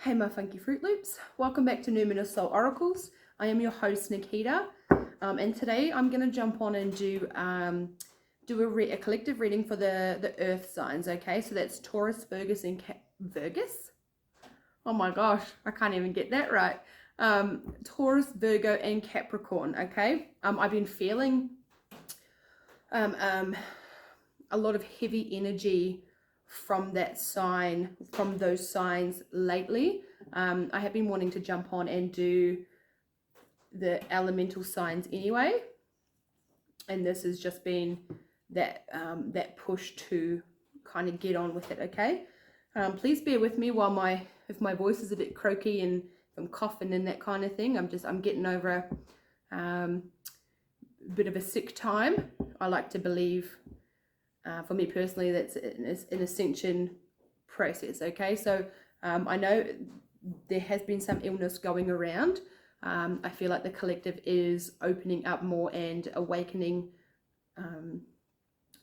Hey my funky Fruit Loops, welcome back to Numinous Soul Oracles. I am your host Nikita, and today I'm going to jump on and do a collective reading for the earth signs, okay? So that's Taurus, Virgo and Virgus? Oh my gosh, I can't even get that right. Taurus, Virgo and Capricorn, okay? I've been feeling a lot of heavy energy from that sign, from those signs lately. I have been wanting to jump on and do the elemental signs anyway, and this has just been that that push to kind of get on with it, okay? Please bear with me while if my voice is a bit croaky and if I'm coughing and that kind of thing. I'm getting over a bit of a sick time. I like to believe, for me personally, that's an ascension process, okay? So I know there has been some illness going around. I feel like the collective is opening up more and awakening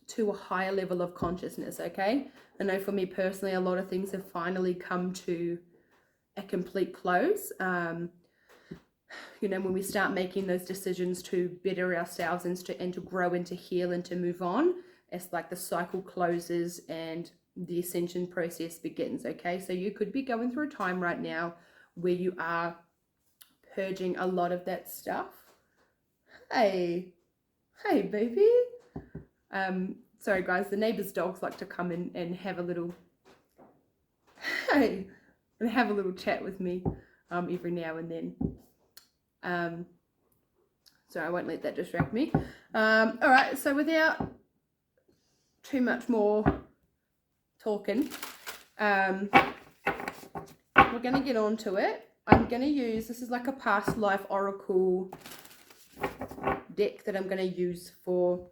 to a higher level of consciousness, okay? I know for me personally, a lot of things have finally come to a complete close. You know, when we start making those decisions to better ourselves and to grow and to heal and to move on, it's like the cycle closes and the ascension process begins, okay? So you could be going through a time right now where you are purging a lot of that stuff. Hey baby. Sorry guys, the neighbor's dogs like to come in and have a little chat with me every now and then. So I won't let that distract me. All right, so without too much more talking, we're going to get on to it. I'm going to use, this is like a past life oracle deck that I'm going to use for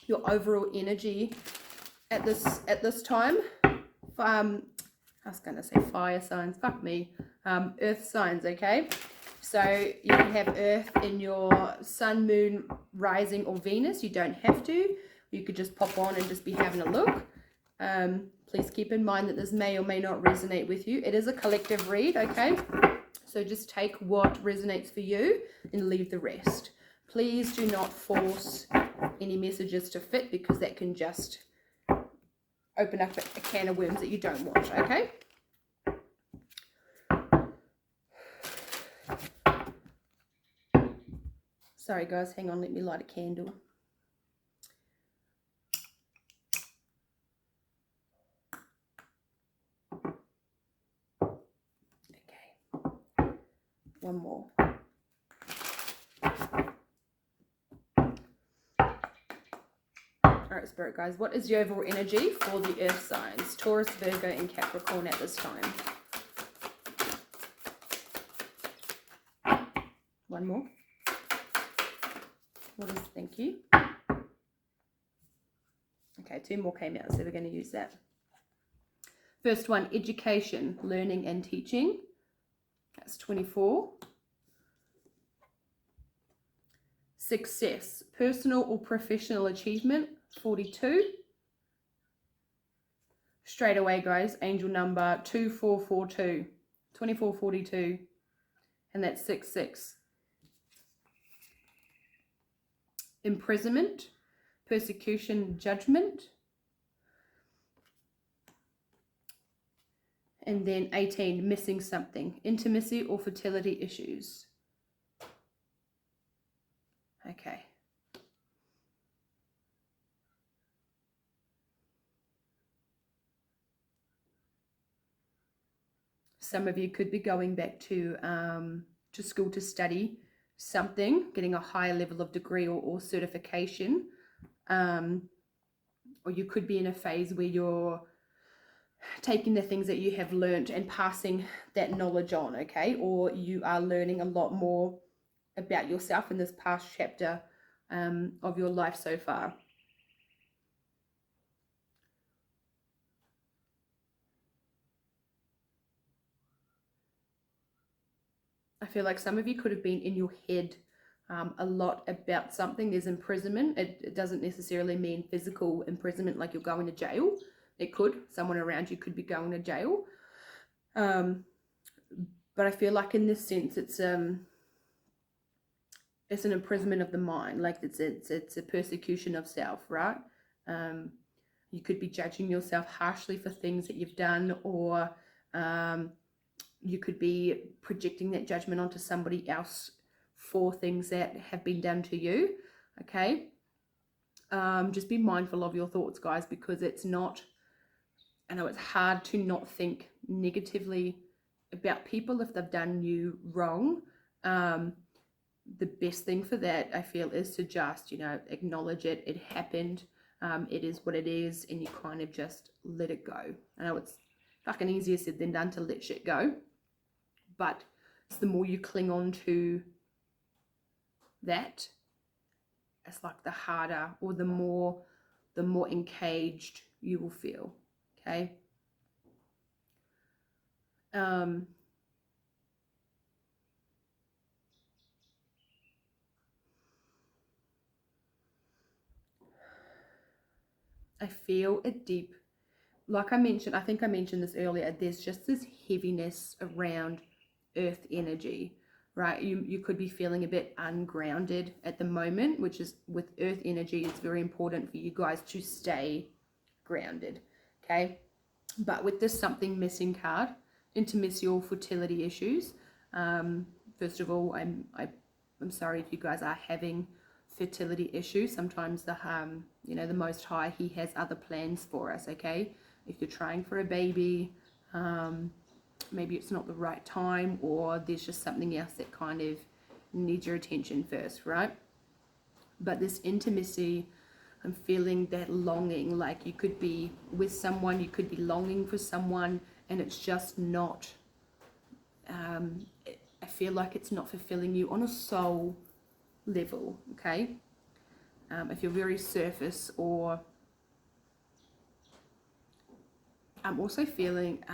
your overall energy at this time. I was going to say fire signs, fuck me. Earth signs, okay? So you can have earth in your sun, moon, rising or Venus. You don't have to. You could just pop on and just be having a look. Please keep in mind that this may or may not resonate with you. It is a collective read, okay? So just take what resonates for you and leave the rest. Please do not force any messages to fit, because that can just open up a can of worms that you don't want, okay? Sorry guys, hang on, let me light a candle. Okay, one more. All right, Spirit guys, what is the overall energy for the earth signs, Taurus, Virgo and Capricorn at this time? One more. What is, thank you. Okay, two more came out, so we're going to use that. First one, education, learning and teaching. That's 24. Success, personal or professional achievement, 42. Straight away, guys, angel number 2442, 2442, and that's 66. Imprisonment, persecution, judgment, and then 18, missing something, intimacy or fertility issues. Okay. Some of you could be going back to school to study something, getting a higher level of degree or certification, or you could be in a phase where you're taking the things that you have learned and passing that knowledge on, okay? Or you are learning a lot more about yourself in this past chapter of your life so far. I feel like some of you could have been in your head a lot about something. There's imprisonment. It doesn't necessarily mean physical imprisonment like you're going to jail. It could. Someone around you could be going to jail. but I feel like in this sense it's an imprisonment of the mind, like it's a persecution of self, right? You could be judging yourself harshly for things that you've done, or you could be projecting that judgment onto somebody else for things that have been done to you. Okay, just be mindful of your thoughts, guys, because it's not, I know it's hard to not think negatively about people if they've done you wrong. The best thing for that, I feel, is to just, acknowledge it. It happened. It is what it is, and you kind of just let it go. I know it's fucking easier said than done to let shit go, but it's the more you cling on to that, it's like the harder, or the more encaged you will feel. Okay. I feel a deep, like I mentioned, I think I mentioned this earlier, there's just this heaviness around earth energy, right? You could be feeling a bit ungrounded at the moment, which is, with earth energy, it's very important for you guys to stay grounded, okay? But with this something missing card, intimacy or fertility issues, first of all, I'm sorry if you guys are having fertility issues. Sometimes the the Most High, he has other plans for us, okay? If you're trying for a baby, maybe it's not the right time, or there's just something else that kind of needs your attention first, right? But this intimacy, I'm feeling that longing, like you could be with someone, you could be longing for someone, and it's just not, I feel like it's not fulfilling you on a soul level, okay? If you're very surface, or I'm also feeling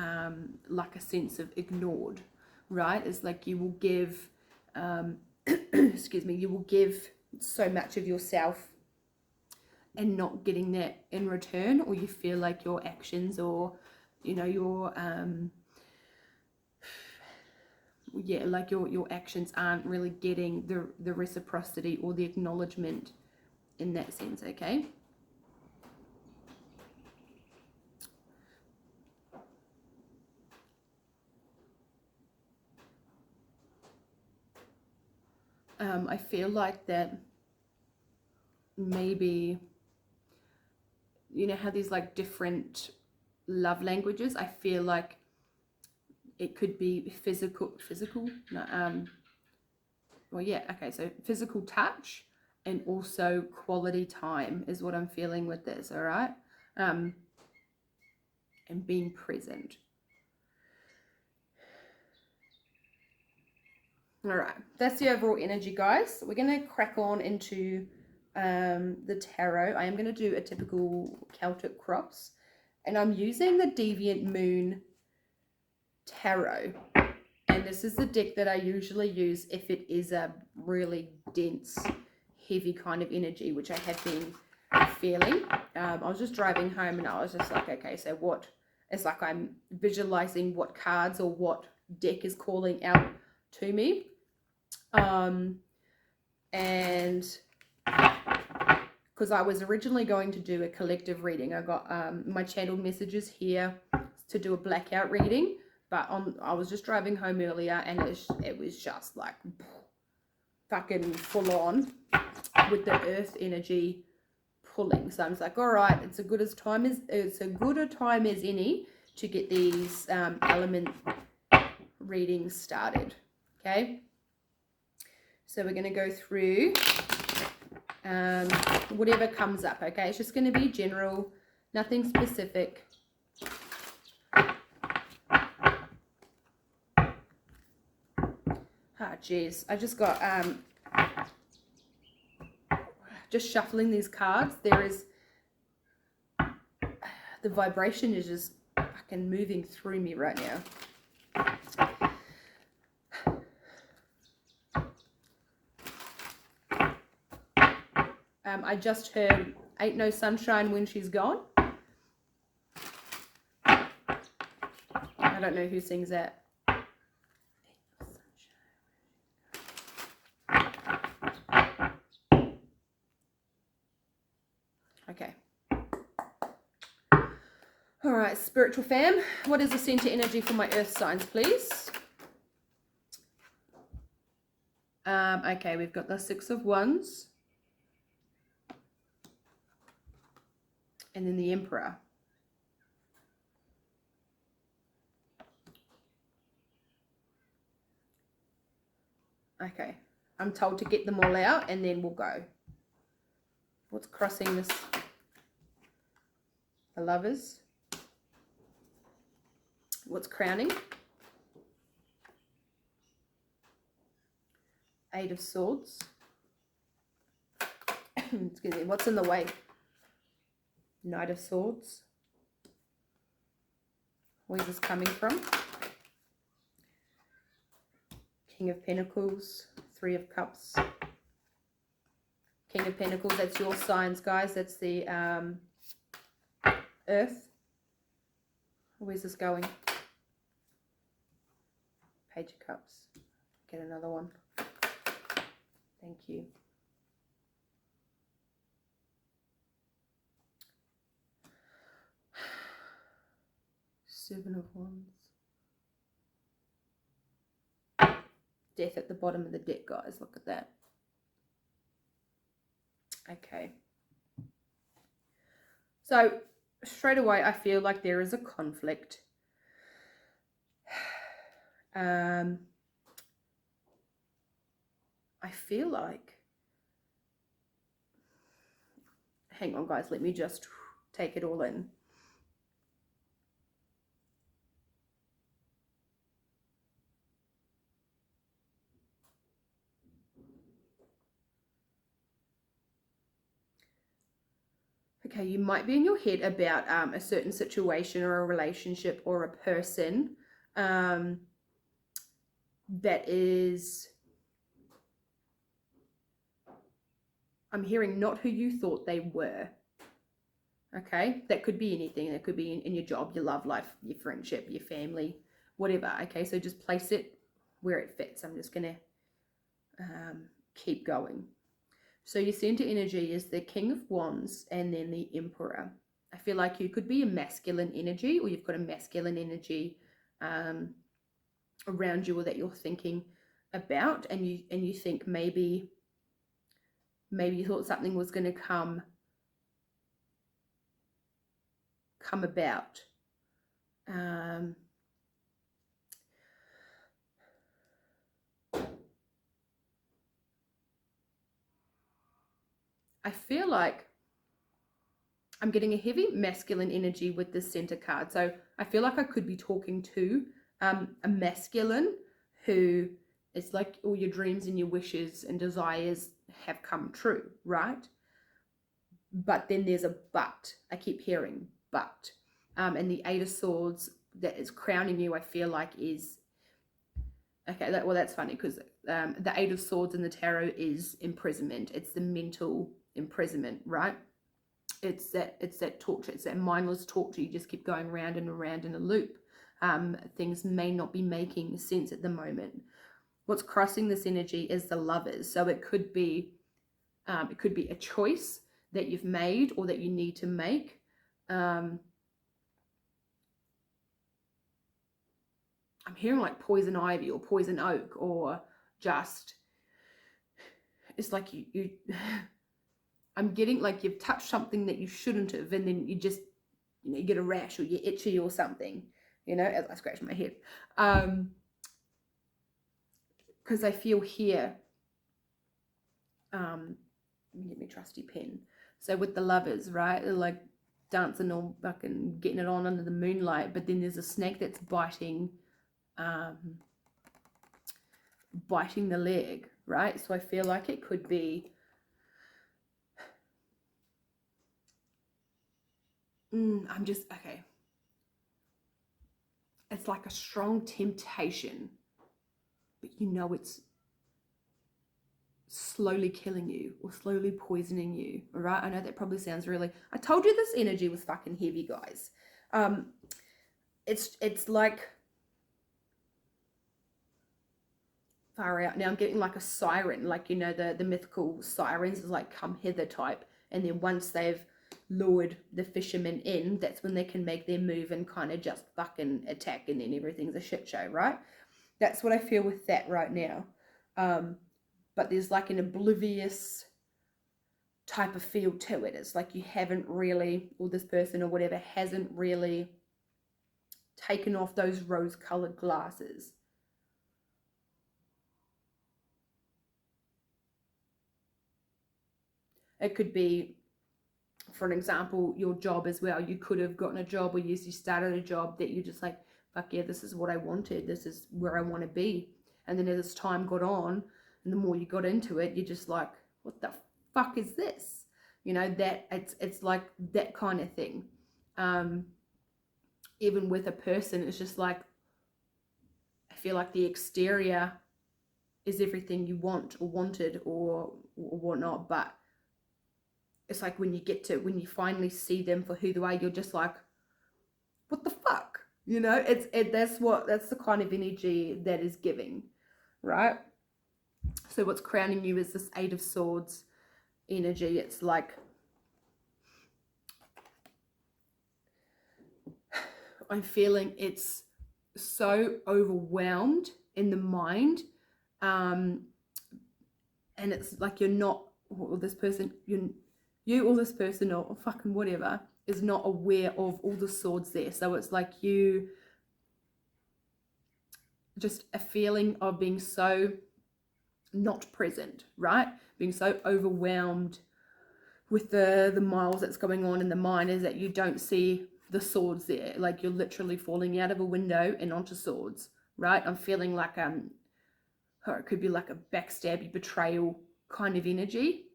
like a sense of ignored, right? It's like you will give, excuse me, you will give so much of yourself and not getting that in return, or you feel like your actions, or your like your actions aren't really getting the reciprocity or the acknowledgement in that sense, okay? I feel like that maybe, how there's like different love languages. I feel like it could be physical, no, well, yeah, okay, so physical touch, and also quality time is what I'm feeling with this, all right? And being present. All right, that's the overall energy, guys. We're going to crack on into the tarot. I am going to do a typical Celtic cross, and I'm using the Deviant Moon Tarot. And this is the deck that I usually use if it is a really dense, heavy kind of energy, which I have been feeling. I was just driving home, and I was just like, okay, so what? It's like I'm visualizing what cards or what deck is calling out to me. And because I was originally going to do a collective reading, I got my channel messages here to do a blackout reading, but I was just driving home earlier, and it was just like fucking full on with the earth energy pulling. So I'm just like, all right, it's as good a time as any to get these element readings started. Okay, so we're going to go through whatever comes up. Okay, it's just going to be general, nothing specific. Ah, geez, I just got just shuffling these cards. There is the vibration is just fucking moving through me right now. I just heard "Ain't No Sunshine When She's Gone." I don't know who sings that. right, spiritual fam, what is the center energy for my earth signs, please? Okay, we've got the Six of Wands. And then the Emperor. Okay, I'm told to get them all out and then we'll go. What's crossing this? The Lovers. What's crowning? Eight of Swords. Excuse me, what's in the way? Knight of Swords. Where's this coming from? King of Pentacles. Three of Cups. King of Pentacles, that's your signs, guys. That's the Earth. Where's this going? Page of Cups. Get another one. Thank you. Seven of Wands. Death at the bottom of the deck, guys. Look at that. Okay. So, straight away, I feel like there is a conflict. I feel like... Hang on, guys. Let me just take it all in. Okay, you might be in your head about a certain situation or a relationship or a person that is, I'm hearing not who you thought they were. Okay, that could be anything. That could be in your job, your love life, your friendship, your family, whatever. Okay, so just place it where it fits. I'm just going to keep going. So your center energy is the King of Wands and then the Emperor. I feel like you could be a masculine energy, or you've got a masculine energy around you, or that you're thinking about, and you think maybe you thought something was going to come about. I feel like I'm getting a heavy masculine energy with this center card. So I feel like I could be talking to a masculine who is like all your dreams and your wishes and desires have come true, right? But then there's a but. I keep hearing but. And the Eight of Swords that is crowning you, I feel like is... Okay, well, that's funny because the Eight of Swords in the tarot is imprisonment. It's the mental imprisonment, right? It's that torture. It's that mindless torture. You just keep going round and around in a loop. Things may not be making sense at the moment. What's crossing this energy is the Lovers. So it could be a choice that you've made or that you need to make. I'm hearing like poison ivy or poison oak, or just, it's like you I'm getting like you've touched something that you shouldn't have, and then you just, you get a rash or you're itchy or something, as I scratch my head. Because I feel here, let me get my trusty pen. So with the Lovers, right, they're like dancing all fucking getting it on under the moonlight, but then there's a snake that's biting the leg, right? So I feel like it could be okay. It's like a strong temptation, but it's slowly killing you or slowly poisoning you, all right? I know that probably sounds really... I told you this energy was fucking heavy, guys. It's like... Far out. Now I'm getting like a siren, like, the mythical sirens is like come hither type. And then once they've lured the fishermen in, that's when they can make their move and kind of just fucking attack, and then everything's a shit show, right? That's what I feel with that right now. But there's like an oblivious type of feel to it. It's like you haven't really, or this person or whatever hasn't really taken off those rose-colored glasses. It could be, for an example, your job as well. You could have gotten a job, or you started a job that you're just like, fuck yeah, this is what I wanted. This is where I want to be. And then as time got on, and the more you got into it, you're just like, what the fuck is this? You know, that it's like that kind of thing. Even with a person, it's just like, I feel like the exterior is everything you want or wanted or whatnot, but it's like when you finally see them for who they are, you're just like, what the fuck? You know, that's the kind of energy that is giving, right? So what's crowning you is this Eight of Swords energy. It's like, I'm feeling it's so overwhelmed in the mind, and it's like you're not, or this person, you or this person or fucking whatever is not aware of all the swords there. So it's like you, just a feeling of being so not present, right? Being so overwhelmed with the miles that's going on in the mind, is that you don't see the swords there. Like you're literally falling out of a window and onto swords, right? I'm feeling like or it could be like a backstabby betrayal kind of energy.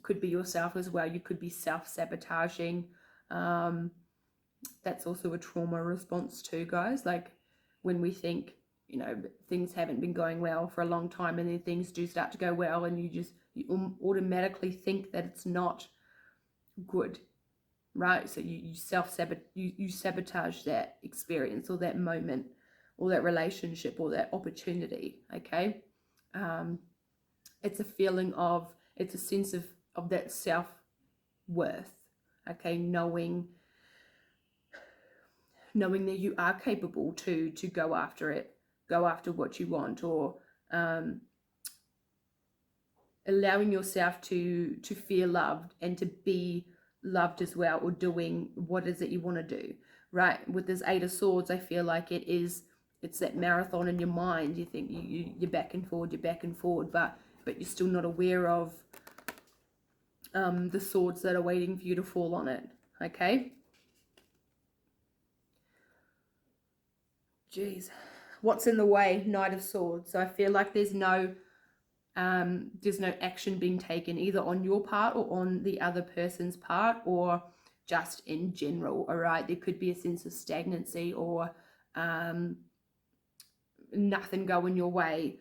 Could be yourself as well. You could be self-sabotaging. That's also a trauma response too, guys. Like when we think, you know, things haven't been going well for a long time, and then things do start to go well, and you automatically think that it's not good, right? So you sabotage that experience or that moment or that relationship or that opportunity. Okay. It's a feeling of, it's a sense of that self-worth. Okay. Knowing that you are capable to go after it, go after what you want, or allowing yourself to feel loved and to be loved as well, or doing what is it you want to do, right? With this Eight of Swords, I feel like it's that marathon in your mind. You think you're back and forward, but you're still not aware of the swords that are waiting for you to fall on it. Okay. Jeez, what's in the way? Knight of Swords. So I feel like there's no action being taken, either on your part or on the other person's part, or just in general. All right, there could be a sense of stagnancy, or nothing going your way.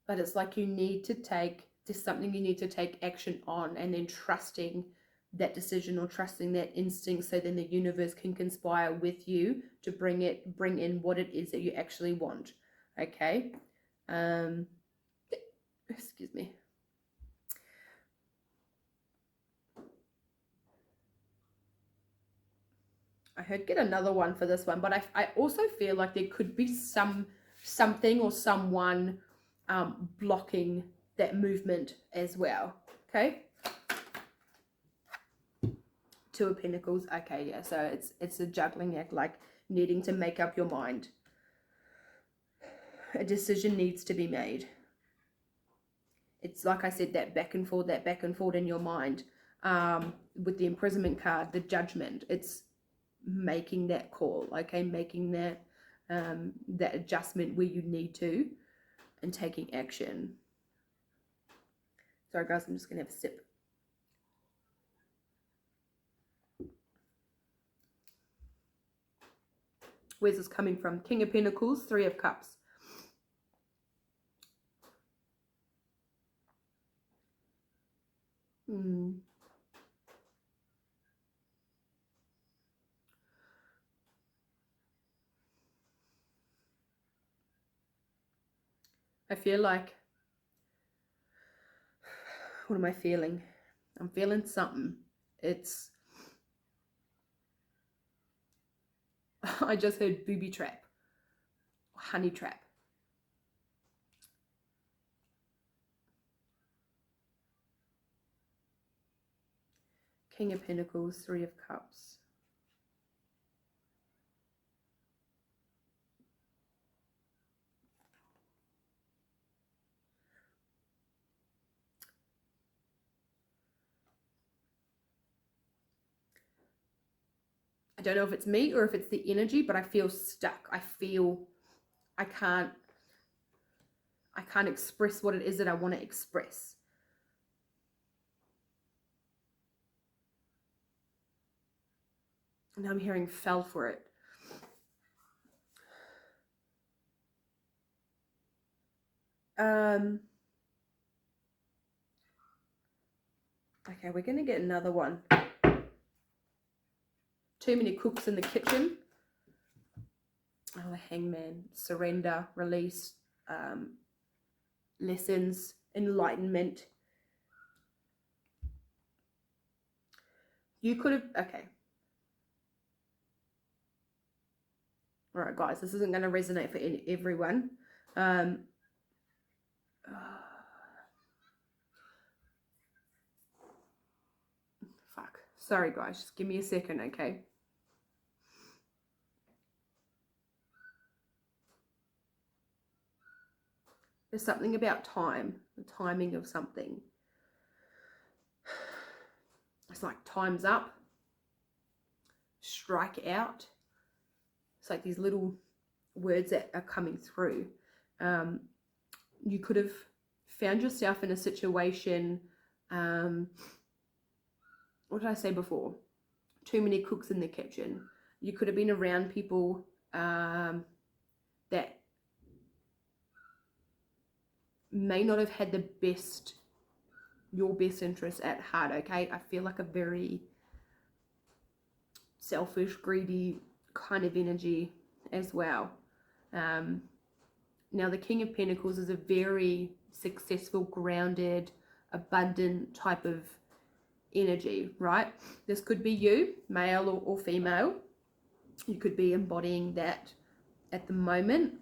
But it's like there's something you need to take action on, and then trusting that decision or trusting that instinct, so then the universe can conspire with you to bring in what it is that you actually want. Okay. Excuse me. I heard get another one for this one, but I also feel like there could be something or someone blocking that movement as well. Okay. Two of Pentacles. Okay, yeah. So it's a juggling act, like needing to make up your mind. A decision needs to be made. It's like I said, that back and forth in your mind. With the imprisonment card, the Judgment. It's making that call. Okay, making that adjustment where you need to, and taking action. Sorry guys, I'm just gonna have a sip. Where's this coming from? King of Pentacles, Three of Cups. I feel like, what am I feeling? I'm feeling something. It's, I just heard booby trap, honey trap. King of Pentacles, Three of Cups. I don't know if it's me or if it's the energy, but I feel stuck. I feel I can't express what it is that I want to express. And I'm hearing fell for it. Okay, we're going to get another one. Too many cooks in the kitchen. Oh, the Hangman. Surrender, release, lessons, enlightenment. You could have, okay. All right, guys, this isn't going to resonate for everyone. Fuck. Sorry, guys. Just give me a second, okay? There's something about time, the timing of something. It's like time's up. Strike out. It's like these little words that are coming through. You could have found yourself in a situation, what did I say before? Too many cooks in the kitchen. You could have been around people that may not have had your best interest at heart, okay? I feel like a very selfish, greedy kind of energy as well. Now, the King of Pentacles is a very successful, grounded, abundant type of energy, right? This could be you, male or female. You could be embodying that at the moment,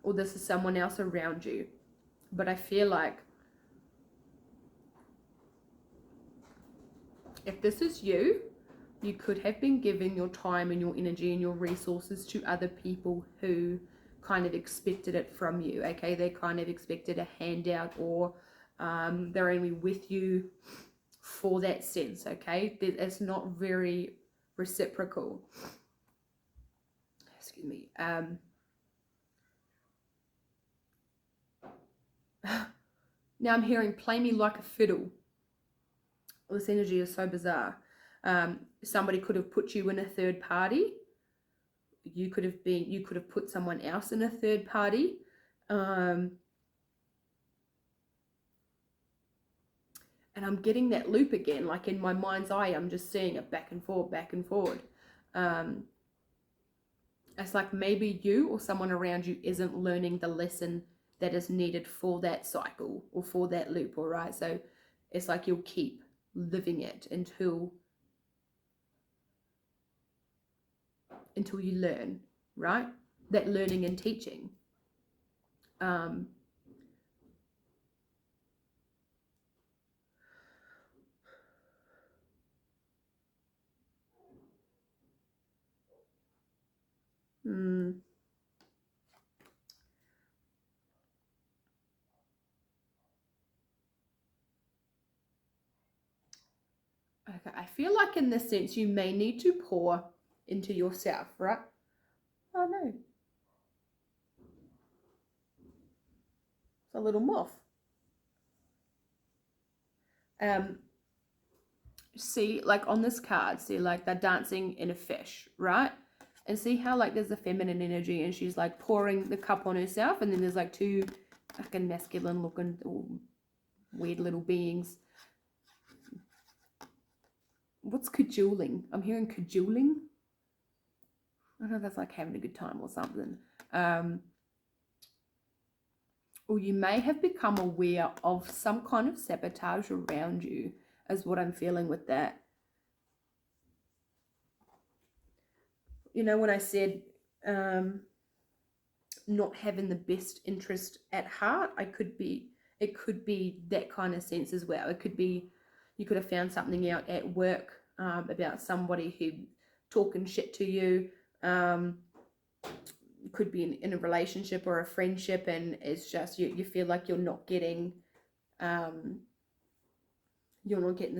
or this is someone else around you. But I feel like if this is you, you could have been giving your time and your energy and your resources to other people who kind of expected it from you, okay? They kind of expected a handout, or they're only with you for that sense, okay? It's not very reciprocal. Excuse me. Now I'm hearing play me like a fiddle. This energy is so bizarre. Somebody could have put you in a third party. You could have put someone else in a third party. And I'm getting that loop again, like in my mind's eye, I'm just seeing it back and forth, back and forward. It's like maybe you or someone around you isn't learning the lesson that is needed for that cycle or for that loop, all right? So it's like you'll keep living it until you learn, right? That learning and teaching. Okay, I feel like in this sense you may need to pour into yourself, right? Oh no. It's a little moth. See, like on this card, see, like they're dancing in a fish, right? And see how like there's a feminine energy and she's like pouring the cup on herself, and then there's like two fucking masculine looking weird little beings. What's cajoling? I'm hearing cajoling. I don't know if that's like having a good time or something. or you may have become aware of some kind of sabotage around you, is what I'm feeling with that. You know, when I said not having the best interest at heart, it could be that kind of sense as well. It could be you could have found something out at work about somebody who talking shit to you. Could be in a relationship or a friendship, and it's just you feel like you're not getting the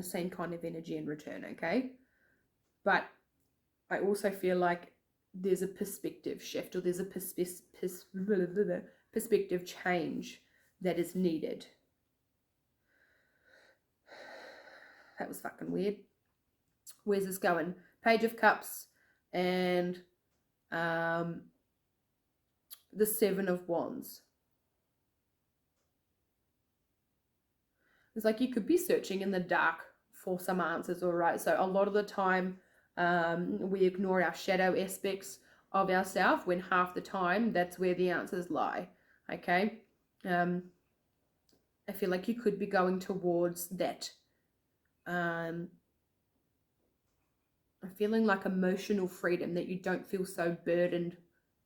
same kind of energy in return, okay? But I also feel like there's a perspective shift, or there's a perspective change that is needed. That was fucking weird. Where's this going? Page of Cups and the Seven of Wands. It's like you could be searching in the dark for some answers, all right? So a lot of the time we ignore our shadow aspects of ourselves, when half the time that's where the answers lie, okay? I feel like you could be going towards that feeling like emotional freedom, that you don't feel so burdened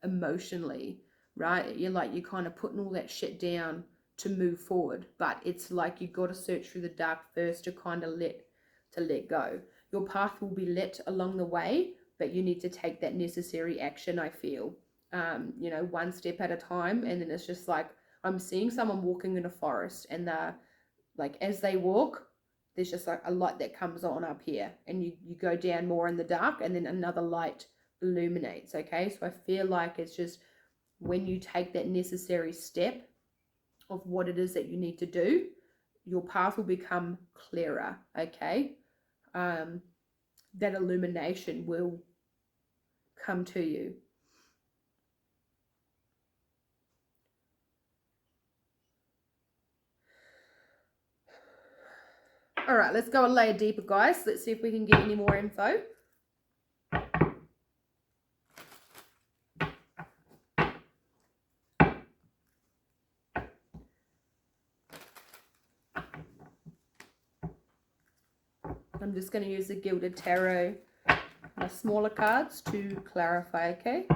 emotionally, right? You're like, you're kind of putting all that shit down to move forward, but it's like you got to search through the dark first to kind of let go. Your path will be lit along the way, but you need to take that necessary action, I feel. You know, one step at a time. And then it's just like, I'm seeing someone walking in a forest, and they're like, as they walk, there's just like a light that comes on up here, and you go down more in the dark, and then another light illuminates, okay? So I feel like it's just when you take that necessary step of what it is that you need to do, your path will become clearer, okay? That illumination will come to you. All right, let's go a layer deeper, guys. Let's see if we can get any more info. I'm just going to use the Gilded Tarot, my smaller cards, to clarify, okay?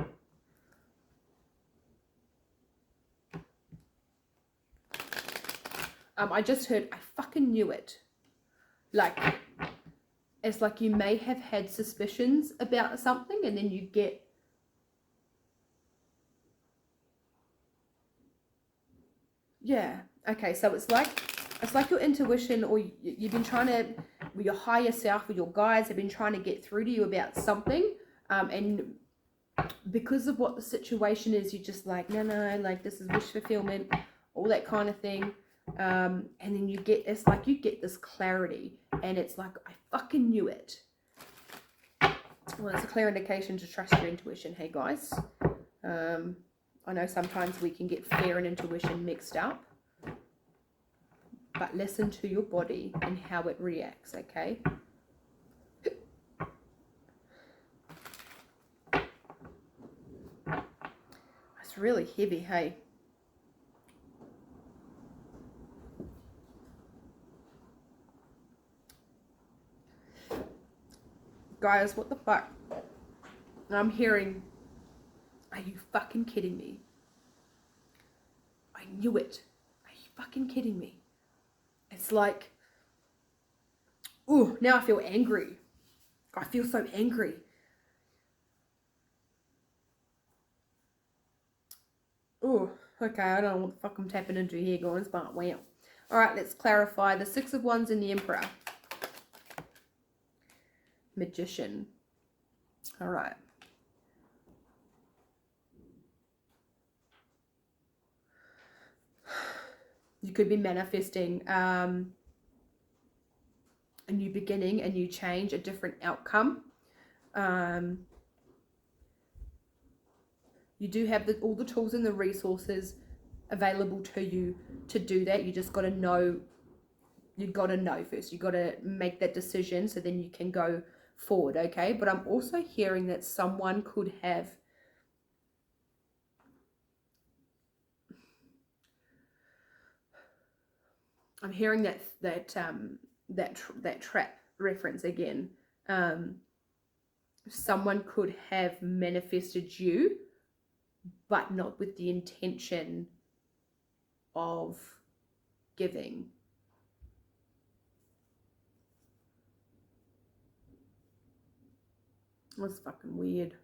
I just heard, I fucking knew it. Like, it's like you may have had suspicions about something, and then you get okay, so it's like your intuition, or you've been trying to, your higher self or your guides have been trying to get through to you about something, and because of what the situation is, you're just like, no, like, this is wish fulfillment, all that kind of thing. And then it's like you get this clarity, and it's like, I fucking knew it. Well, it's a clear indication to trust your intuition, hey guys. I know sometimes we can get fear and intuition mixed up, but listen to your body and how it reacts, okay? It's really heavy, hey? Guys, what the fuck? I'm hearing, are you fucking kidding me? I knew it. Are you fucking kidding me? It's like, ooh, now I feel angry. I feel so angry. Ooh, okay, I don't know what the fuck I'm tapping into here, guys, but wow. Alright, let's clarify. The Six of Wands and the Emperor. Magician. Alright. You could be manifesting a new beginning, a new change, a different outcome. You do have all the tools and the resources available to you to do that. You just got to know. You've got to know first. You've got to make that decision, so then you can go forward, okay? But I'm also hearing that someone could have I'm hearing that trap reference again. Someone could have manifested you, but not with the intention of giving. That's fucking weird.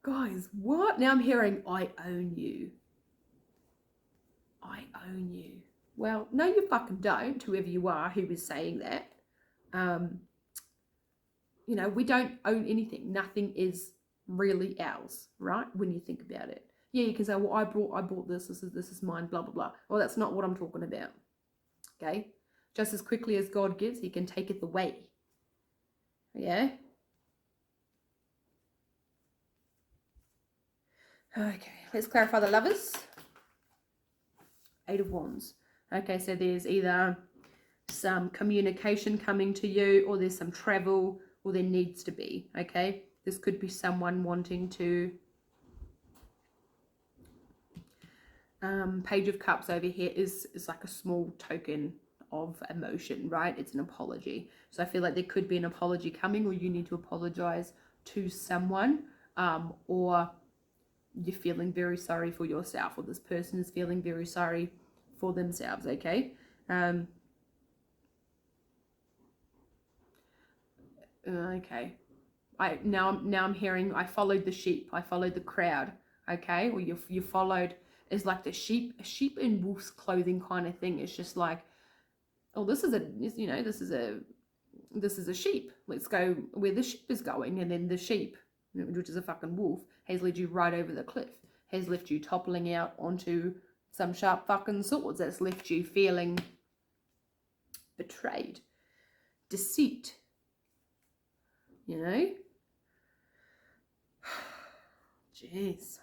Guys, what? Now I'm hearing, I own you. I own you. Well, no, you fucking don't, whoever you are who is saying that. You know, we don't own anything. Nothing is really ours, right? When you think about it. Yeah, you can say, well, I bought this is mine, blah, blah, blah. Well, that's not what I'm talking about. Okay? Just as quickly as God gives, he can take it away. Yeah? Okay, let's clarify the lovers. 8 of Wands. Okay, so there's either some communication coming to you, or there's some travel, or there needs to be, okay? This could be someone wanting to... Page of Cups over here is like a small token of emotion, right? It's an apology. So I feel like there could be an apology coming, or you need to apologize to someone, or you're feeling very sorry for yourself, or this person is feeling very sorry for themselves, okay? Okay. Now I'm hearing, I followed the sheep, I followed the crowd, okay? Or you followed, is like the sheep in wolf's clothing kind of thing. It's just like, oh, this is a sheep. Let's go where the sheep is going. And then the sheep, which is a fucking wolf, has led you right over the cliff, has left you toppling out onto some sharp fucking swords. That's left you feeling betrayed, deceit, you know? Jeez.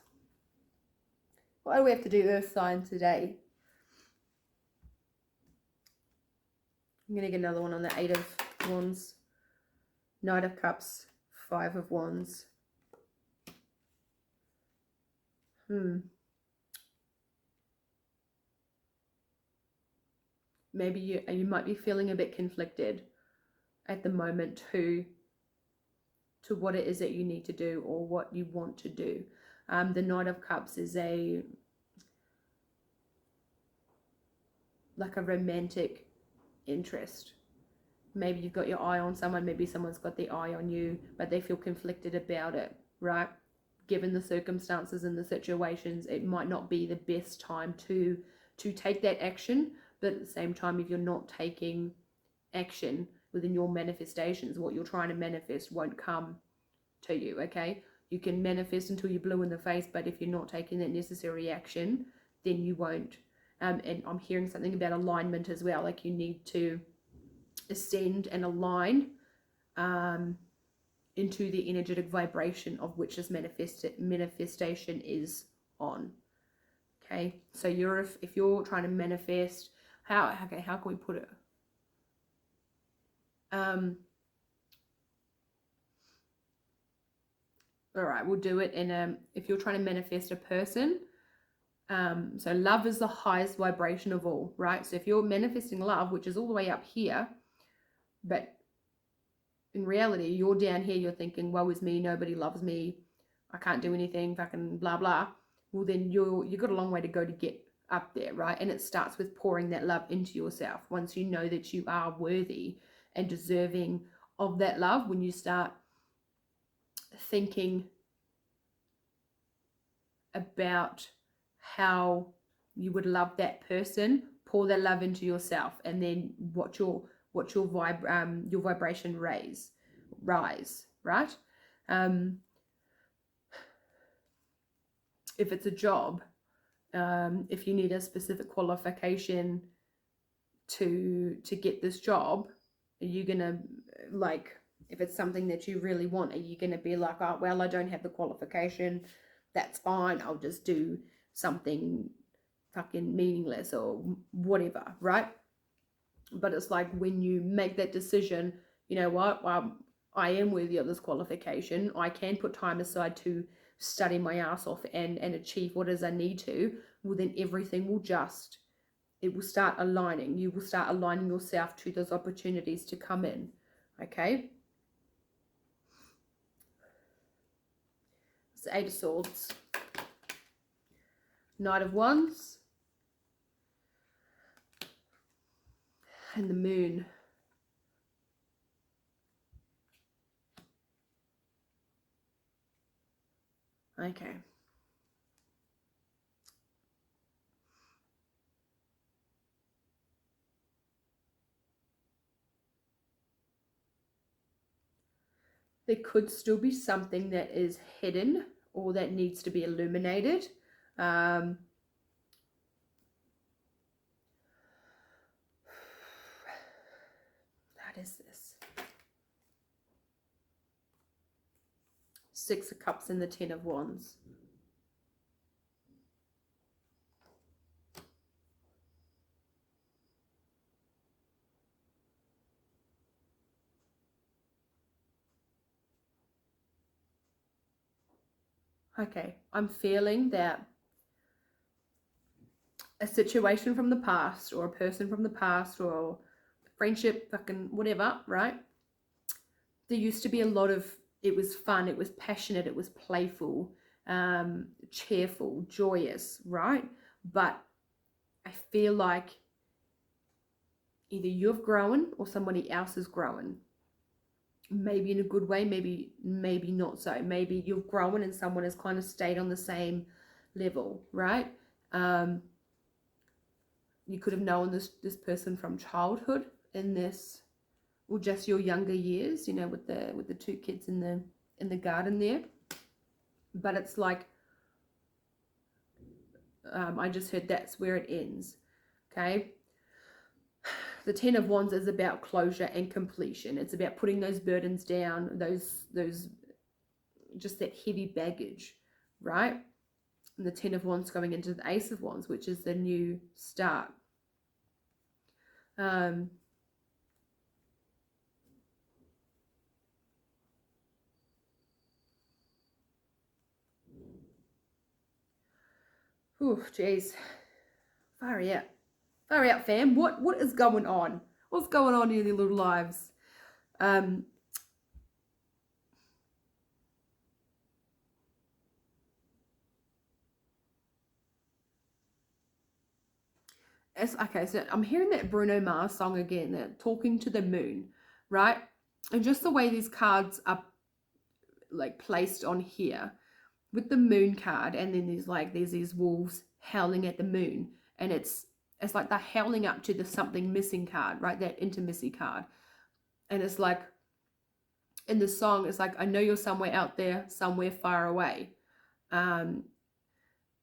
Why do we have to do Earth sign today? I'm going to get another one on the 8 of Wands, Knight of Cups, 5 of Wands. Maybe you might be feeling a bit conflicted at the moment to what it is that you need to do, or what you want to do. The Knight of Cups is like a romantic interest. Maybe you've got your eye on someone, maybe someone's got their eye on you, but they feel conflicted about it, right? Given the circumstances and the situations, it might not be the best time to take that action. But at the same time, if you're not taking action within your manifestations, what you're trying to manifest won't come to you, okay? You can manifest until you're blue in the face, but if you're not taking that necessary action, then you won't. And I'm hearing something about alignment as well, like you need to ascend and align into the energetic vibration of which this manifestation is on. Okay, so if you're trying to manifest, how can we put it? All right, we'll do it in if you're trying to manifest a person, so love is the highest vibration of all, right? So if you're manifesting love, which is all the way up here, but in reality you're down here, you're thinking, woe is me, nobody loves me, I can't do anything, fucking blah blah. Well, then you've got a long way to go to get up there, right? And it starts with pouring that love into yourself. Once you know that you are worthy and deserving of that love, when you start thinking about how you would love that person, pour that love into yourself, and then watch your vibration rise, right? If it's a job, if you need a specific qualification to get this job, are you gonna, like, if it's something that you really want, are you gonna be like, oh well, I don't have the qualification, that's fine, I'll just do something fucking meaningless or whatever, right? But it's like when you make that decision, you know what, well, I am worthy of this qualification, I can put time aside to study my ass off and achieve what it is I need to, well, then everything will just, it will start aligning. You will start aligning yourself to those opportunities to come in. Okay. It's the Eight of Swords, Knight of Wands, and the Moon. Okay. There could still be something that is hidden or that needs to be illuminated. What is this? Six of Cups and the Ten of Wands. Okay, I'm feeling that a situation from the past or a person from the past or friendship, fucking whatever, right? There used to be a lot of, it was fun, it was passionate, it was playful, cheerful, joyous, right? But I feel like either you've grown or somebody else has grown. Maybe in a good way, maybe not so. Maybe you've grown and someone has kind of stayed on the same level, right? You could have known this person from childhood in this, or just your younger years, you know, with the two kids in the garden there. But it's like, I just heard that's where it ends. Okay. The Ten of Wands is about closure and completion. It's about putting those burdens down, those just that heavy baggage, right? And the Ten of Wands going into the Ace of Wands, which is the new start. Oh, jeez. Far out. Far out, fam. What is going on? What's going on in your little lives? Okay, so I'm hearing that Bruno Mars song again, that Talking to the Moon, right? And just the way these cards are like placed on here with the moon card, and then there's these wolves howling at the moon, and it's like they're howling up to the something missing card, right? That intimacy card. And it's like in the song, it's like, I know you're somewhere out there, somewhere far away. And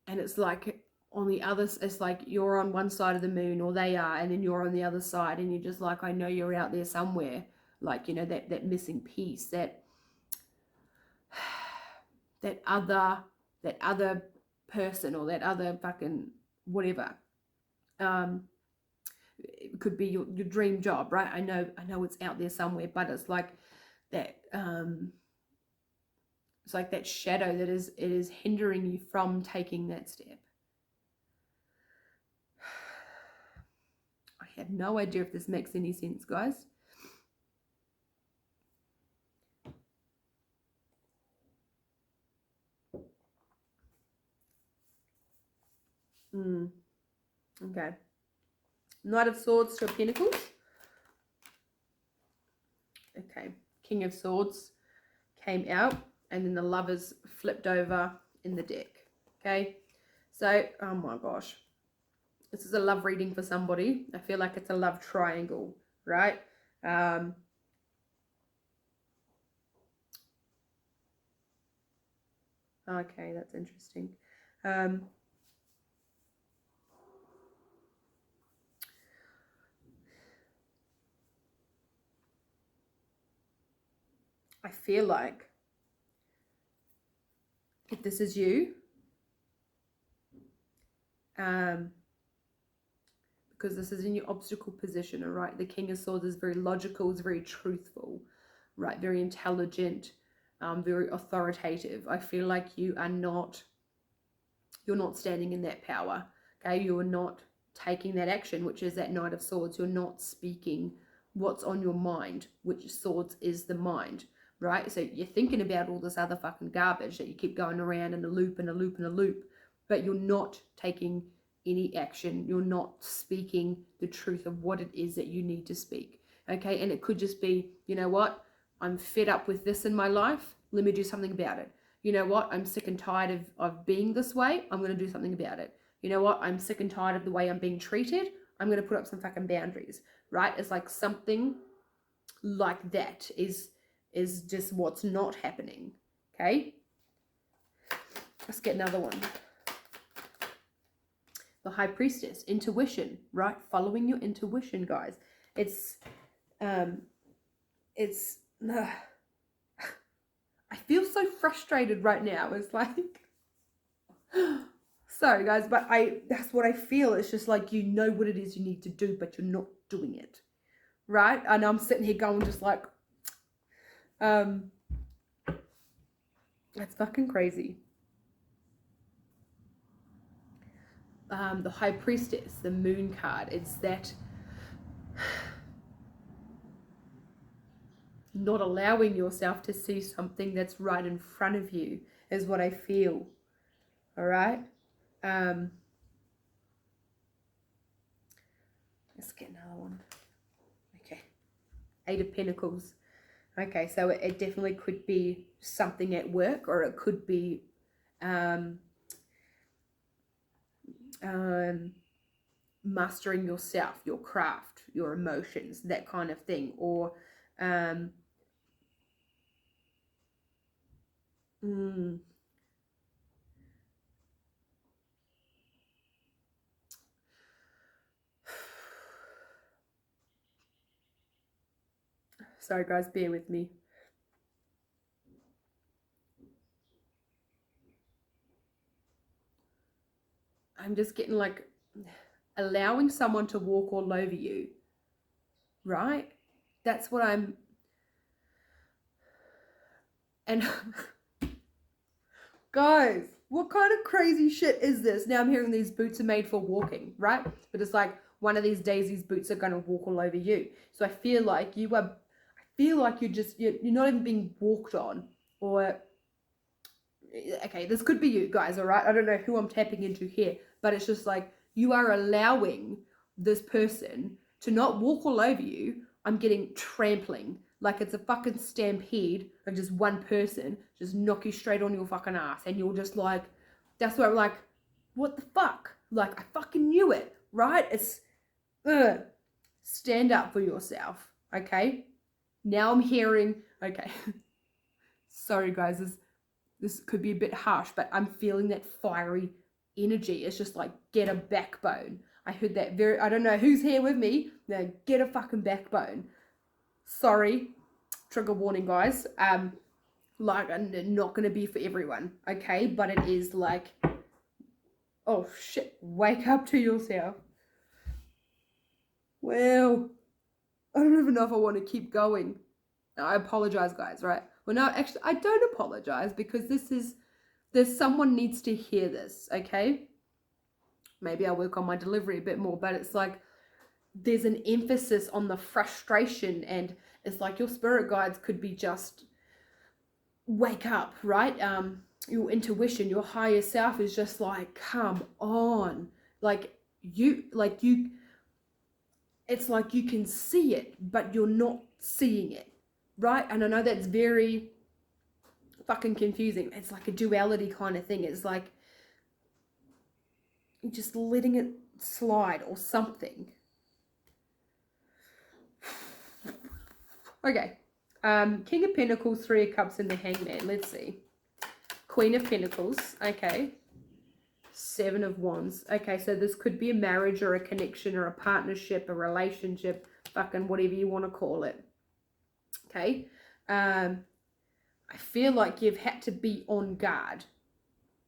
it's like on the other, it's like you're on one side of the moon, or they are, and then you're on the other side, and you're just like, I know you're out there somewhere, like, you know, that missing piece, that other person, or that other fucking whatever. It could be your dream job, right? I know it's out there somewhere, but it's like that, it's like that shadow that is hindering you from taking that step. I have no idea if this makes any sense, guys. Okay. Knight of Swords, Two of Pentacles. Okay. King of Swords came out, and then the Lovers flipped over in the deck. Okay. So, oh my gosh. This is a love reading for somebody. I feel like it's a love triangle, right? Okay, that's interesting. I feel like if this is you, because this is in your obstacle position, all right? The King of Swords is very logical, is very truthful, right? Very intelligent, very authoritative. I feel like you're not standing in that power. Okay, you're not taking that action, which is that Knight of Swords. You're not speaking what's on your mind, which swords is the mind, right? So you're thinking about all this other fucking garbage that you keep going around in a loop and a loop and a loop, but you're not taking any action. You're not speaking the truth of what it is that you need to speak. Okay, and it could just be, you know what, I'm fed up with this in my life, let me do something about it. You know what, I'm sick and tired of being this way, I'm going to do something about it. You know what, I'm sick and tired of the way I'm being treated, I'm going to put up some fucking boundaries, right? It's like something like that is just what's not happening. Okay, let's get another one. The High Priestess, intuition, right? Following your intuition, guys. I feel so frustrated right now. It's like, sorry guys, but that's what I feel. It's just like, you know what it is you need to do, but you're not doing it, right? And I'm sitting here going just like, that's fucking crazy. The High Priestess, the Moon card, it's that not allowing yourself to see something that's right in front of you is what I feel. All right. Let's get another one. Okay. 8 of Pentacles. Okay, so it definitely could be something at work, or it could be mastering yourself, your craft, your emotions, that kind of thing, or sorry guys, bear with me. I'm just getting like allowing someone to walk all over you, right? That's what I'm, and guys, what kind of crazy shit is this? Now I'm hearing these boots are made for walking, right? But it's like, one of these days these boots are going to walk all over you. So I feel like you're not even being walked on, or, okay, this could be you guys, all right? I don't know who I'm tapping into here, but it's just like, you are allowing this person to not walk all over you. I'm getting trampling, like it's a fucking stampede of just one person just knock you straight on your fucking ass, and you're just like, that's where I'm like, what the fuck? Like, I fucking knew it, right? It's, stand up for yourself, okay? Now I'm hearing, okay, sorry guys, this could be a bit harsh, but I'm feeling that fiery energy. It's just like, get a backbone. I heard that I don't know who's here with me. Now, get a fucking backbone. Sorry, trigger warning guys. Like, not going to be for everyone, okay? But it is like, oh shit, wake up to yourself. Well, I don't even know if I want to keep going. I apologize guys, right? Well, no, actually, I don't apologize, because there's someone needs to hear this, okay? Maybe I'll work on my delivery a bit more, but it's like, there's an emphasis on the frustration, and it's like your spirit guides could be just, wake up, right? Your intuition, your higher self is just like, come on. It's like you can see it, but you're not seeing it, right? And I know that's very fucking confusing. It's like a duality kind of thing. It's like you're just letting it slide or something. Okay. King of Pentacles, 3 of Cups, and the Hangman. Let's see. Queen of Pentacles. Okay. 7 of Wands. Okay, so this could be a marriage or a connection or a partnership, a relationship, fucking whatever you want to call it. Okay. I feel like you've had to be on guard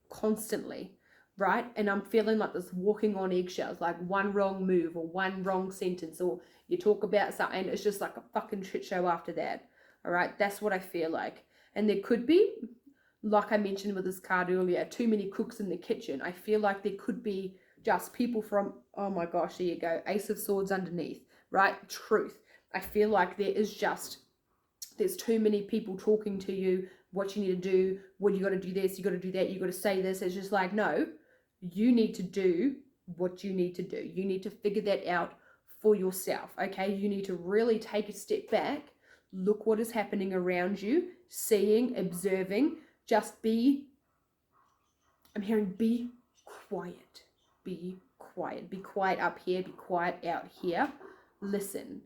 constantly, right? And I'm feeling like this walking on eggshells, like one wrong move or one wrong sentence, or you talk about something and it's just like a fucking shit show after that. All right, that's what I feel like. And there could be, like I mentioned with this card earlier, too many cooks in the kitchen. I feel like there could be just people from, oh my gosh, there you go, Ace of Swords underneath, right? Truth. I feel like there's too many people talking to you, what you need to do, what you got to do this, you got to do that, you got to say this. It's just like, no, you need to do what you need to do. You need to figure that out for yourself, okay? You need to really take a step back, look what is happening around you, seeing, observing, just be, I'm hearing be quiet, be quiet, be quiet up here, be quiet out here, listen.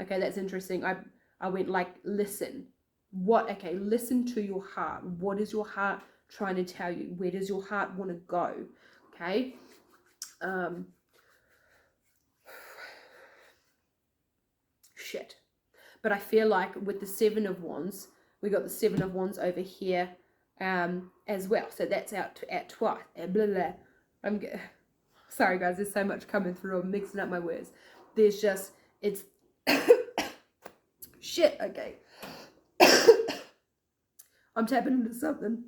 Okay, that's interesting. I went like, listen. What? Okay, listen to your heart. What is your heart trying to tell you? Where does your heart want to go? Okay. Shit. But I feel like with the Seven of Wands, we got the Seven of Wands over here as well. So that's out at twice. Blah, blah. Sorry guys, there's so much coming through. I'm mixing up my words. There's just, it's shit, okay. I'm tapping into something.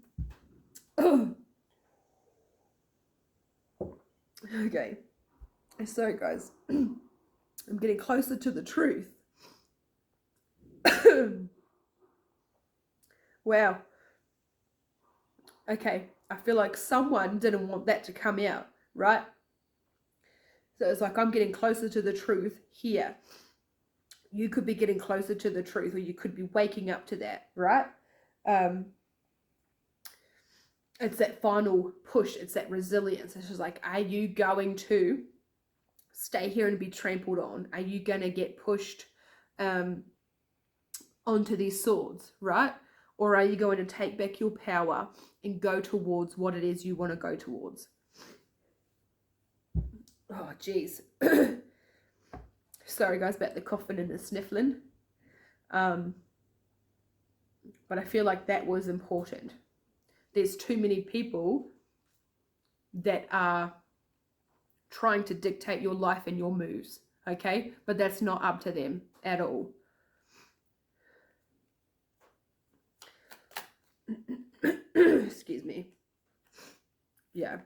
Okay. Sorry guys. I'm getting closer to the truth. Wow. Okay. I feel like someone didn't want that to come out, right? So it's like I'm getting closer to the truth here. You could be getting closer to the truth, or you could be waking up to that, right? It's that final push. It's that resilience. It's just like, are you going to stay here and be trampled on? Are you going to get pushed onto these swords, right? Or are you going to take back your power and go towards what it is you want to go towards? Oh, geez. Sorry, guys, about the coughing and the sniffling. But I feel like that was important. There's too many people that are trying to dictate your life and your moves, okay? But that's not up to them at all. Excuse me. Yeah.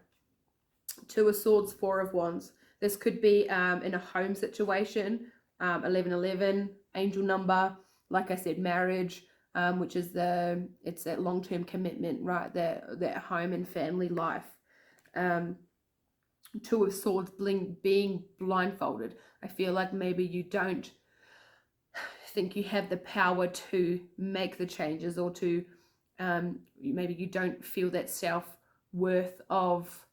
Two of Swords, Four of Wands. This could be in a home situation, 1111, angel number, like I said, marriage, which is it's that long-term commitment, right? That home and family life. Two of Swords, being blindfolded. I feel like maybe you don't think you have the power to make the changes, or to maybe you don't feel that self-worth of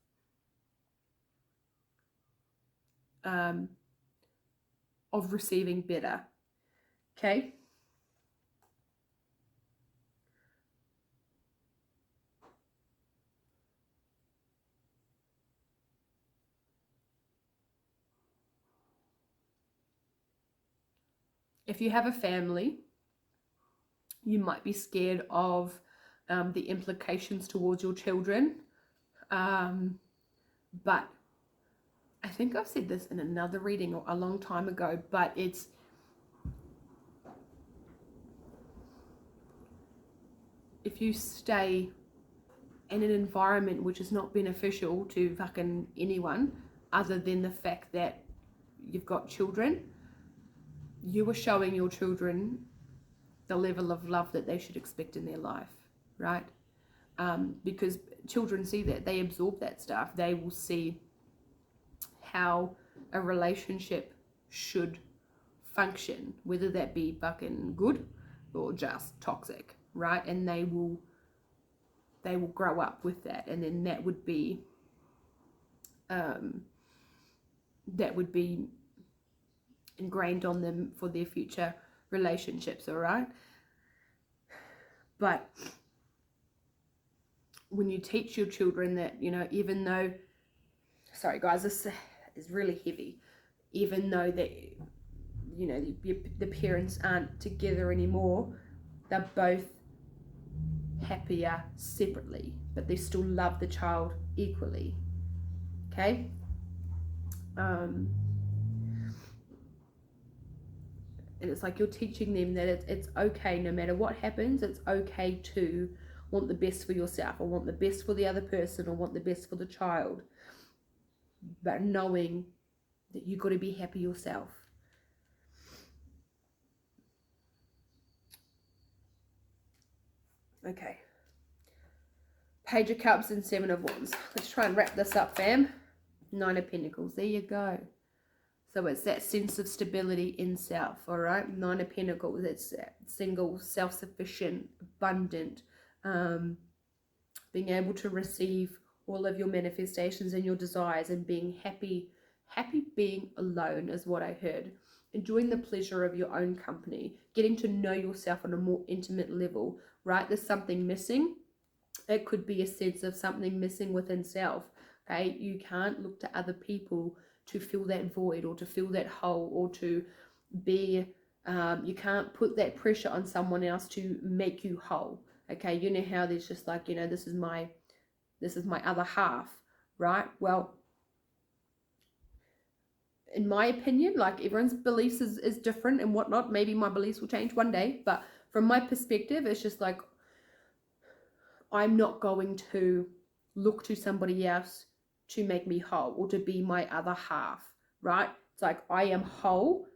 receiving better. Okay. If you have a family, you might be scared of the implications towards your children. But I think I've said this in another reading or a long time ago, but it's if you stay in an environment which is not beneficial to fucking anyone other than the fact that you've got children, you are showing your children the level of love that they should expect in their life, right? Because children see that, they absorb that stuff. They will see how a relationship should function, whether that be fucking good or just toxic, right? And they will grow up with that, and then that would be ingrained on them for their future relationships, all right? But when you teach your children that, you know, even though, sorry guys, this is really heavy, even though that, you know, the parents aren't together anymore, they're both happier separately, but they still love the child equally, okay? And it's like you're teaching them that it's okay, no matter what happens, it's okay to want the best for yourself, or want the best for the other person, or want the best for the child. But knowing that you've got to be happy yourself. Okay. Page of Cups and Seven of Wands. Let's try and wrap this up, fam. Nine of Pentacles. There you go. So it's that sense of stability in self, all right? Nine of Pentacles. It's single, self-sufficient, abundant, being able to receive all of your manifestations and your desires, and being happy being alone is what I heard. Enjoying the pleasure of your own company, getting to know yourself on a more intimate level, right? There's something missing. It could be a sense of something missing within self, okay? You can't look to other people to fill that void, or to fill that hole, or to be, you can't put that pressure on someone else to make you whole, okay? You know how there's just like, you know, this is my other half, right? Well, in my opinion, like everyone's beliefs is different and whatnot. Maybe my beliefs will change one day, but from my perspective, it's just like, I'm not going to look to somebody else to make me whole, or to be my other half, right? It's like I am whole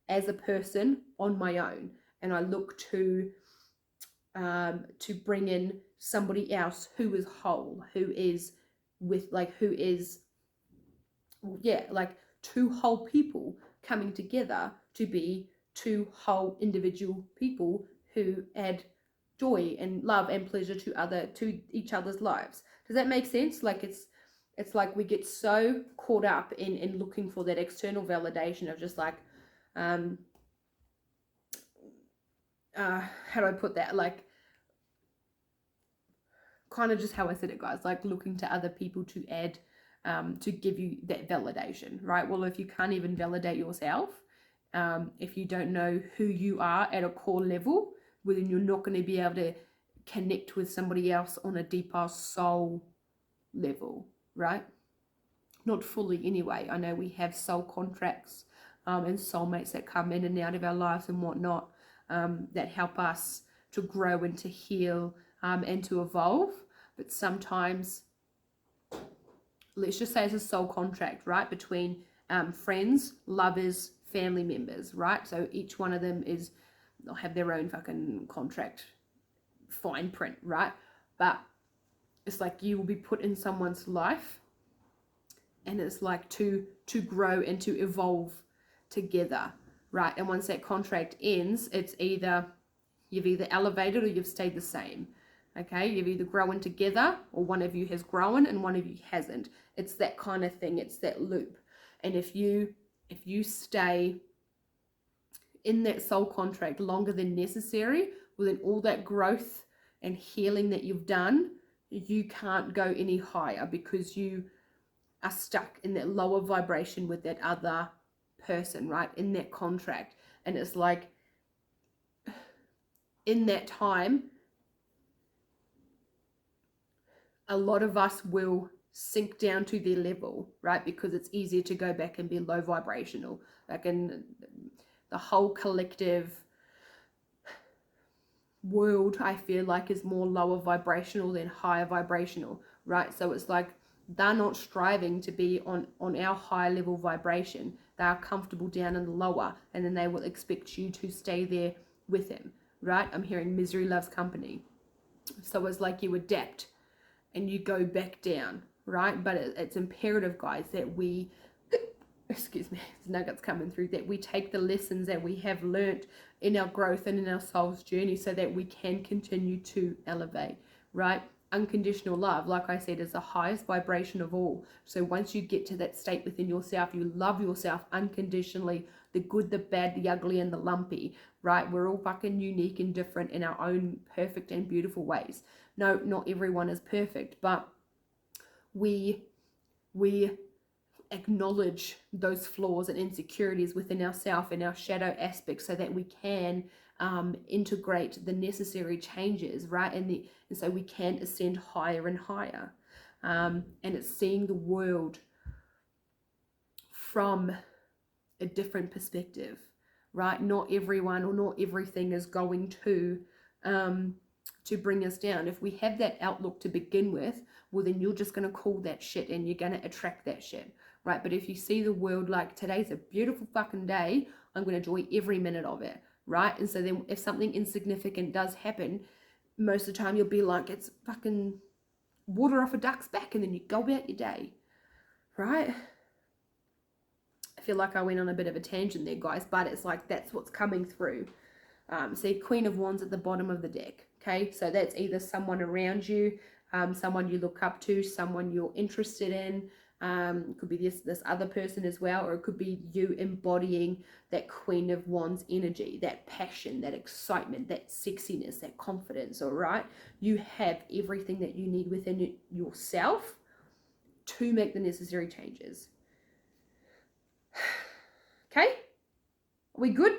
as a person on my own, and I look to bring in somebody else who is whole, who is with like, who is, yeah, like two whole people coming together to be two whole individual people who add joy and love and pleasure to each other's lives. Does that make sense? Like it's like we get so caught up in looking for that external validation of just like how do I put that, like kind of just how I said it, guys, like looking to other people to add to give you that validation, right? Well, if you can't even validate yourself, if you don't know who you are at a core level, well, then you're not going to be able to connect with somebody else on a deeper soul level, right? Not fully anyway. I know we have soul contracts and soulmates that come in and out of our lives and whatnot, that help us to grow and to heal and to evolve. But sometimes, let's just say it's a soul contract, right? Between friends, lovers, family members, right? So each one of them they'll have their own fucking contract, fine print, right? But it's like you will be put in someone's life, and it's like to grow and to evolve together, right? And once that contract ends, it's either you've either elevated or you've stayed the same. Okay, you've either grown together, or one of you has grown and one of you hasn't. It's that kind of thing. It's that loop. And if you stay in that soul contract longer than necessary, well, then all that growth and healing that you've done, you can't go any higher, because you are stuck in that lower vibration with that other person, right? In that contract. And it's like, in that time, a lot of us will sink down to their level, right? Because it's easier to go back and be low vibrational. Like in the whole collective world, I feel like is more lower vibrational than higher vibrational, right? So it's like they're not striving to be on our high level vibration. They are comfortable down in the lower, and then they will expect you to stay there with them, right? I'm hearing misery loves company. So it's like you adapt and you go back down, right? But it's imperative, guys, that we, excuse me, nuggets coming through, that we take the lessons that we have learnt in our growth and in our soul's journey, so that we can continue to elevate, right? Unconditional love, like I said, is the highest vibration of all. So once you get to that state within yourself, you love yourself unconditionally, the good, the bad, the ugly, and the lumpy, right? We're all fucking unique and different in our own perfect and beautiful ways. No, not everyone is perfect, but we acknowledge those flaws and insecurities within ourselves and our shadow aspects, so that we can integrate the necessary changes, right? And so we can ascend higher and higher. And it's seeing the world from a different perspective, right? Not everyone or not everything is going to bring us down. If we have that outlook to begin with, well, then you're just going to call that shit and you're going to attract that shit, right? But if you see the world like, today's a beautiful fucking day, I'm going to enjoy every minute of it, right? And so then if something insignificant does happen, most of the time you'll be like, it's fucking water off a duck's back, and then you go about your day, right? I feel like I went on a bit of a tangent there, guys, but it's like that's what's coming through. See, Queen of Wands at the bottom of the deck, okay? So that's either someone around you, someone you look up to, someone you're interested in. It could be this other person as well, or it could be you embodying that Queen of Wands energy, that passion, that excitement, that sexiness, that confidence, all right? You have everything that you need within yourself to make the necessary changes. Okay? Are we good?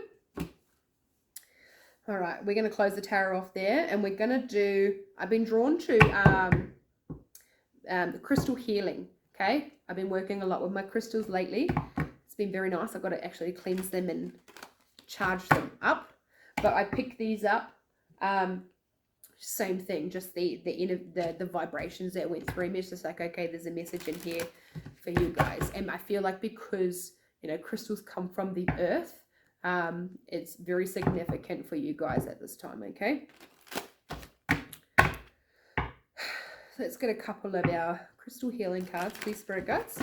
All right, we're going to close the tarot off there, and we're going to do, I've been drawn to the crystal healing, okay? I've been working a lot with my crystals lately. It's been very nice. I've got to actually cleanse them and charge them up. But I picked these up, same thing, just the vibrations that went through me. It's just like, okay, there's a message in here for you guys. And I feel like because, you know, crystals come from the earth, it's very significant for you guys at this time, okay? Let's get a couple of our crystal healing cards, please, Spirit Guides.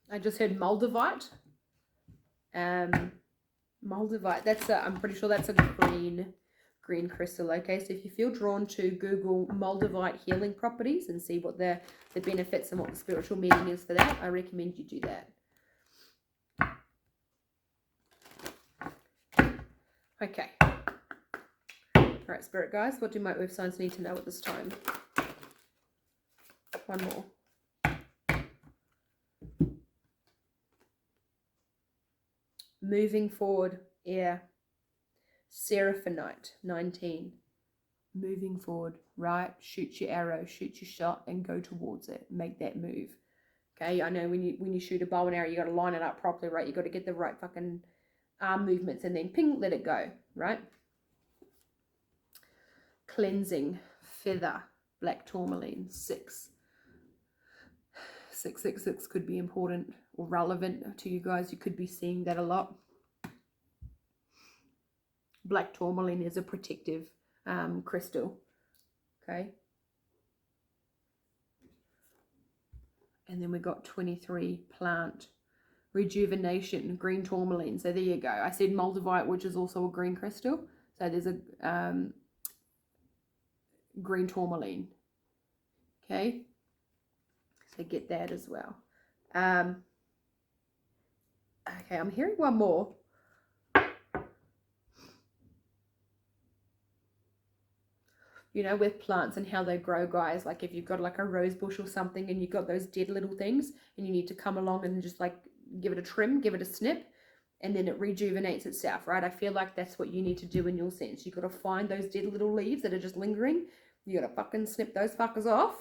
I just heard Moldavite. Moldavite, that's a, I'm pretty sure that's a green crystal, okay? So if you feel drawn to Google Moldavite healing properties and see what the benefits and what the spiritual meaning is for that, I recommend you do that. Okay. All right, Spirit guys, what do my earth signs need to know at this time? One more. Moving forward, air. Seraphonite, 19. Moving forward, right? Shoot your arrow, shoot your shot, and go towards it. Make that move. Okay, I know when you shoot a bow and arrow, you got to line it up properly, right? You got to get the right fucking arm movements, and then ping, let it go, right? Cleansing, feather, black tourmaline, 6. 666 could be important or relevant to you guys. You could be seeing that a lot. Black tourmaline is a protective crystal, okay? And then we got 23, plant, rejuvenation, green tourmaline. So there you go. I said Moldavite, which is also a green crystal. So there's a green tourmaline, okay? So get that as well. Okay, I'm hearing one more. You know, with plants and how they grow, guys, like if you've got like a rose bush or something and you've got those dead little things and you need to come along and just like give it a trim, give it a snip, and then it rejuvenates itself, right? I feel like that's what you need to do in your sense. You've got to find those dead little leaves that are just lingering. You got to fucking snip those fuckers off,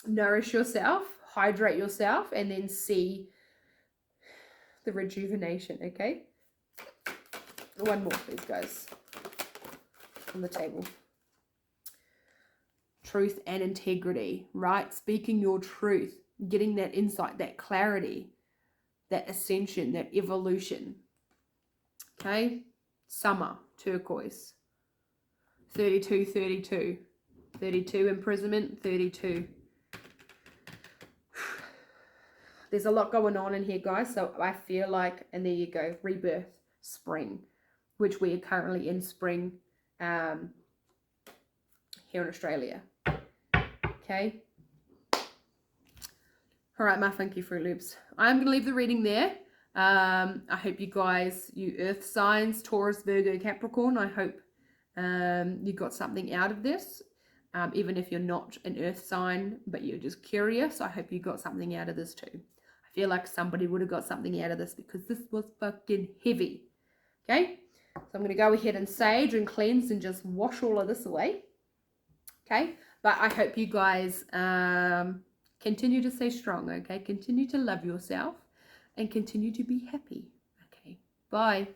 nourish yourself, hydrate yourself, and then see the rejuvenation, okay? One more, please, guys, on the table. Truth and integrity, right? Speaking your truth, getting that insight, that clarity, that ascension, that evolution. Okay? Summer, turquoise. 32, 32. 32, imprisonment, 32. There's a lot going on in here, guys. So I feel like, and there you go, rebirth, spring, which we are currently in spring here in Australia. Okay. All right, my funky Fruit Loops. I'm going to leave the reading there. I hope you guys, you earth signs, Taurus, Virgo, Capricorn, I hope you got something out of this. Even if you're not an earth sign, but you're just curious, I hope you got something out of this too. I feel like somebody would have got something out of this because this was fucking heavy. Okay. So I'm going to go ahead and sage and cleanse and just wash all of this away. Okay. But I hope you guys continue to stay strong, okay? Continue to love yourself and continue to be happy. Okay, bye.